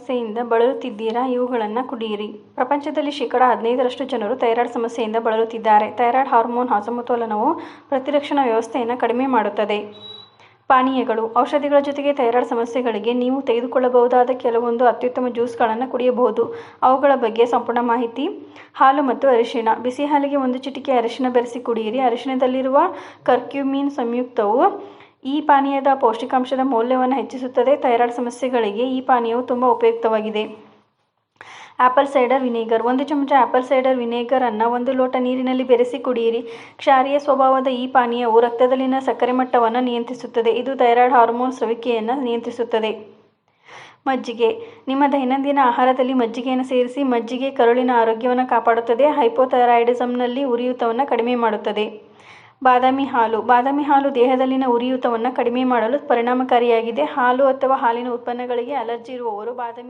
ಸಮಸ್ಯೆಯಿಂದ ಬಳಲುತ್ತಿದ್ದೀರಾ? ಇವುಗಳನ್ನು ಕುಡಿಯಿರಿ. ಪ್ರಪಂಚದಲ್ಲಿ ಶೇಕಡ 15ರಷ್ಟು ಜನರು ಥೈರಾಯ್ಡ್ ಸಮಸ್ಯೆಯಿಂದ ಬಳಲುತ್ತಿದ್ದಾರೆ. ಥೈರಾಯ್ಡ್ ಹಾರ್ಮೋನ್ ಅಸಮತೋಲನವು ಪ್ರತಿರಕ್ಷಣಾ ವ್ಯವಸ್ಥೆಯನ್ನು ಕಡಿಮೆ ಮಾಡುತ್ತದೆ. ಪಾನೀಯಗಳು. ಔಷಧಿಗಳ ಜೊತೆಗೆ ಥೈರಾಯ್ಡ್ ಸಮಸ್ಯೆಗಳಿಗೆ ನೀವು ತೆಗೆದುಕೊಳ್ಳಬಹುದಾದ ಕೆಲವೊಂದು ಅತ್ಯುತ್ತಮ ಜ್ಯೂಸ್ಗಳನ್ನು ಕುಡಿಯಬಹುದು. ಅವುಗಳ ಬಗ್ಗೆ ಸಂಪೂರ್ಣ ಮಾಹಿತಿ. ಹಾಲು ಮತ್ತು ಅರಿಶಿಣ. ಬಿಸಿ ಹಾಲಿಗೆ 1 ಚಿಟಿಕೆ ಅರಿಶಿಣ ಬೆರೆಸಿ ಕುಡಿಯಿರಿ. ಅರಿಶಿಣದಲ್ಲಿರುವ ಕರ್ಕ್ಯೂಮಿನ್ ಸಂಯುಕ್ತವು ಈ ಪಾನೀಯದ ಪೌಷ್ಟಿಕಾಂಶದ ಮೌಲ್ಯವನ್ನು ಹೆಚ್ಚಿಸುತ್ತದೆ. ಥೈರಾಯ್ಡ್ ಸಮಸ್ಯೆಗಳಿಗೆ ಈ ಪಾನೀಯವು ತುಂಬ ಉಪಯುಕ್ತವಾಗಿದೆ. Apple cider vinegar. 1 ಚಮಚ ಆಪಲ್ ಸೈಡರ್ ವಿನೆಗರ್ ಅನ್ನು 1 ಲೋಟ ನೀರಿನಲ್ಲಿ ಬೆರೆಸಿ ಕುಡಿಯಿರಿ. ಕ್ಷಾರೀಯ ಸ್ವಭಾವದ ಈ ಪಾನೀಯವು ರಕ್ತದಲ್ಲಿನ ಸಕ್ಕರೆ ಮಟ್ಟವನ್ನು ನಿಯಂತ್ರಿಸುತ್ತದೆ. ಇದು ಥೈರಾಯ್ಡ್ ಹಾರ್ಮೋನ್ ಸ್ರವಿಕೆಯನ್ನು ನಿಯಂತ್ರಿಸುತ್ತದೆ. ಮಜ್ಜಿಗೆ. ನಿಮ್ಮ ದೈನಂದಿನ ಆಹಾರದಲ್ಲಿ ಮಜ್ಜಿಗೆಯನ್ನು ಸೇರಿಸಿ. ಮಜ್ಜಿಗೆ ಕರುಳಿನ ಆರೋಗ್ಯವನ್ನು ಕಾಪಾಡುತ್ತದೆ. ಹೈಪೋಥೈರಾಯ್ಡಿಸಂನಲ್ಲಿ ಉರಿಯೂತವನ್ನು ಕಡಿಮೆ ಮಾಡುತ್ತದೆ. ಬಾದಾಮಿ ಹಾಲು. ಬಾದಾಮಿ ಹಾಲು ದೇಹದಲ್ಲಿನ ಉರಿಯೂತವನ್ನು ಕಡಿಮೆ ಮಾಡಲು ಪರಿಣಾಮಕಾರಿಯಾಗಿದೆ. ಹಾಲು ಅಥವಾ ಹಾಲಿನ ಉತ್ಪನ್ನಗಳಿಗೆ ಅಲರ್ಜಿ ಇರುವವರು ಬಾದಾಮಿ